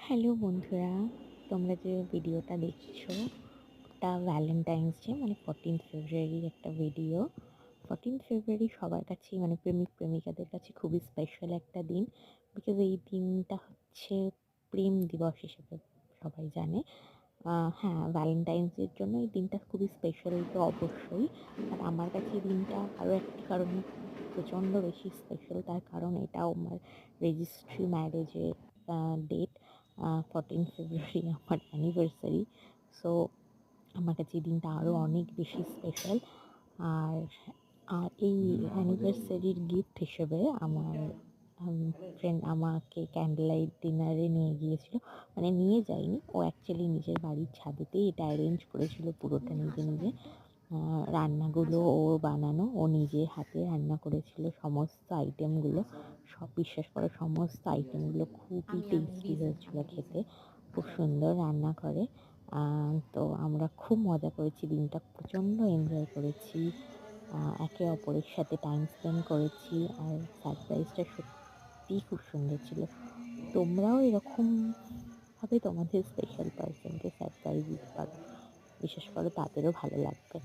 Hello বন্ধুরা, তোমরা যে ভিডিওটা দেখছো ওটা ভ্যালেন্টাইন্স ডে মানে 14th ফেব্রুয়ারির একটা ভিডিও। 14th ফেব্রুয়ারি সবার কাছেই মানে প্রেমিক প্রেমিকাদের কাছে খুবই স্পেশাল একটা দিন। বিকজ এই দিনটা হচ্ছে প্রেম দিবস হিসেবে সবাই জানে। হ্যাঁ, ভ্যালেন্টাইন্স ডের জন্য এই দিনটা খুবই স্পেশাল তো অবশ্যই। আর আমার কাছে এই দিনটা আরও একটি কারণে প্রচণ্ড বেশি স্পেশাল, তার কারণ এটাও আমার রেজিস্ট্রি ম্যারেজের ডেট। 14 ফেব্রুয়ারি আমার অ্যানিভার্সারি। সো আমার কাছে এই দিনটা আরও অনেক বেশি স্পেশাল। আর এই অ্যানিভার্সারির গিফট হিসেবে আমার ফ্রেন্ড আমাকে ক্যান্ডেল লাইট ডিনারে নিয়ে গিয়েছিল। মানে নিয়ে যায়নি, ও অ্যাকচুয়ালি নিজের বাড়ির ছাদেতেই এটা অ্যারেঞ্জ করেছিল পুরোটা নিজে নিজে। রান্নাগুলো ও বানানো, ও নিজে হাতে রান্না করেছিল সমস্ত আইটেমগুলো। সব বিশ্বাস করো, সমস্ত আইটেমগুলো খুবই টেস্টি হয়েছিল খেতে, খুব সুন্দর রান্না করে। তো আমরা খুব মজা করেছি, দিনটা প্রচণ্ড এনজয় করেছি, একে অপরের সাথে টাইম স্পেন্ড করেছি। আর সারপ্রাইজটা সত্যিই খুব সুন্দর ছিল। তোমরাও এরকমভাবে তোমাদের স্পেশাল পার্সনকে সারপ্রাইজ দিতে পারো, বিশেষ করে তাদেরও ভালো লাগবে।